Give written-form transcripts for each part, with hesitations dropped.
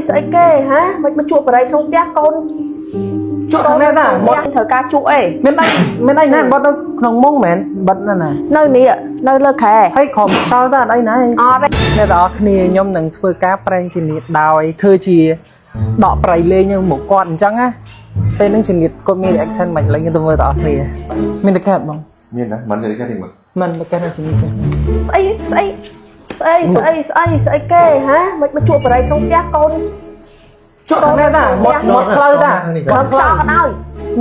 ស្អីគេហាមិនជួបបរិយក្នុងផ្ទះកូនជួបគ្នាណាមកត្រូវការជួបអីមានអីណាបត់ក្នុងមុងមែនបត់ណានៅនេះនៅលើខែហើយក្រុមសល់តើអីណាអត់អ្នកទាំងអស់គ្នាខ្ញុំនឹងធ្វើការប្រេងជំនាញដោយធ្វើជាដកប្រៃលេងមកគាត់អញ្ចឹងណាពេលហ្នឹងជំនាញគាត់មាន reaction មិនលេងទៅមើលទាំងអស់គ្នាមានតែកាត់បងមានណាមិនតែកាត់ទេមិនតែកាត់ជំនាញស្អីគេហាមិនជួបបរិយក្នុងផ្ទះកូនជួបគ្នាណាមកផ្លូវតាមកផ្លូវក៏ដោយ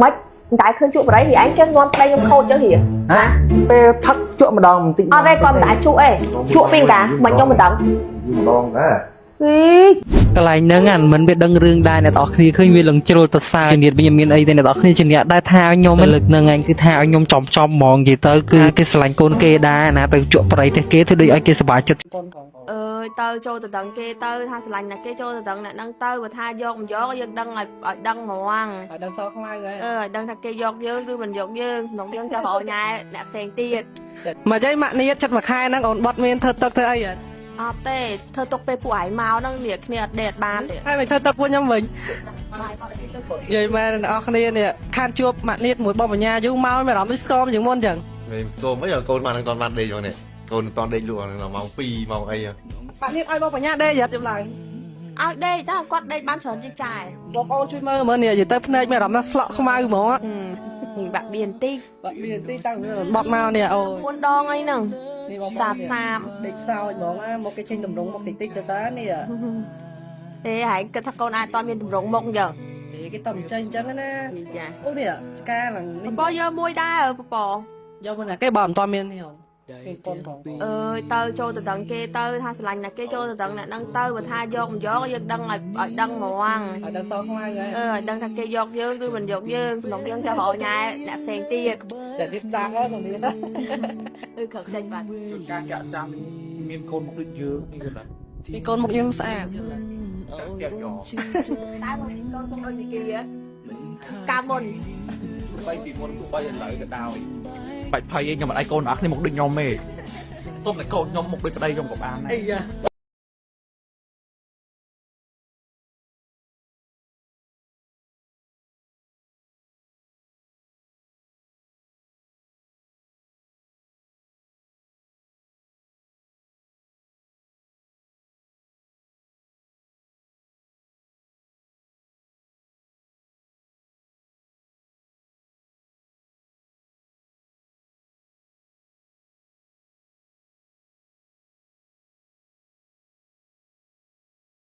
មិនតែឃើញជួបបរិយឯងចេះនាំប្តីខ្ញុំខូចចឹងហីហាពេលថឹកជួបម្ដងបន្តិចអត់ទេគាត់មិនតែជួបអីជួបពីតាមិនខ្ញុំមិនដឹងម្ដងដែរកន្លែងហ្នឹងអាមិនវាដឹងរឿងដែរអ្នកនរគ្នាឃើញវាលឹងជ្រុលប្រសាជំនាញវិញមានអីទេអ្នកនរគ្នាជំនាញដែរថាខ្ញុំលើកហ្នឹងឯងគឺថាឲ្យខ្ញុំចំហ្មងនិយាយទៅគឺគេស្រឡាញ់កូនគេដែរណាទៅជក់ប្រៃទេគេធ្វើដូចឲ្យគេសប្បាយចិត្តអើយទៅចូលទៅដឹងគេទៅថាស្រឡាញ់ណាគេចូលទៅដឹងអ្នកហ្នឹងទៅបើថាយកមិនយកយើងដឹងឲ្យដឹងហ្មងឲ្យដឹងសោះខ្មៅហើយឲ្យដឹងថាគេយកយើងឬមិនយកយើងស្នងយើងចាំឲ្យញ៉ែអ្នកផ្សេងទៀតមកចៃម៉ាក់នេះចិត្តមួយខែហ្នឹងអូនបត់មានធ្វើទឹកធ្វើអីហ៎អត់ទេធ្វើទុកពេលពួកឯងមកហ្នឹងនេះគ្នាអត់ដេតបានទេហើយមិនធ្វើទឹកពួកខ្ញុំវិញនិយាយមែនអ្នកនរគ្នានេះខានជួបម៉ាក់នេះមួយបងបញ្ញាយូរមកមិនអារម្មណ៍ស្គមជាងមុនចឹងមិនស្គមអីកូនបានតន់បានដេកហ្នឹងនេះកូនតន់ដេកលក់ហ្នឹងម៉ោង2ម៉ោងអីម៉ាក់នេះឲ្យបងបញ្ញាដេកយត់ឡើងឲ្យដេកតើគាត់ដេកបានច្រើនជាងចាយបងអូនជួយមើលមើលនេះនិយាយទៅភ្នែកមានអារម្មណ៍ថាស្លក់ខ្មៅហ្មងបាក់បៀនតិចតាំងបត់មកនេះអូ4ដងអីហ្នឹងសាបដេកសោចហ្មងមកគេចេញតម្រងមកតិចតិចទៅតានេះហេហើយគិតថាកូនអាចតមានតម្រងមុខអញ្ចឹងគេតមិនចេញអញ្ចឹងណាចាអូនេះឆ្កាឡើងនេះបបយកមួយដែរបបយកមកណាគេបើមិនតមាននេះគេប៉ុនផងអើយទៅចូលទៅដឹងគេទៅថាស្រឡាញ់ណាគេចូលទៅដឹងអ្នកហ្នឹងទៅបើថាយកមិនយកយើងដឹងឲ្យដឹងហ្មងឲ្យដឹងសោះខ្មៅហើយឲ្យដឹងថាគេយកយើងឬមិនយកយើងស្នងយើងចាំឲ្យញ៉ែអ្នកផ្សេងទៀតតែនេះដាស់ហ្នឹងនេះគឺខឹកចេញបាទការចាក់ចាំមានកូនមកដូចយើងនេះគាត់ពីកូនមកយើងស្អាតចាក់ទៀតយកតែមកកូនមកដូចគេកាមុនបីពីមុនបីឥឡូវក៏ដោយបាច់ភ័យឯងខ្ញុំអត់ឲ្យកូនអស់គ្នាមកដូចខ្ញុំទេទុំតែកូនខ្ញុំមកដូចប្តីខ្ញុំក៏បានដែរ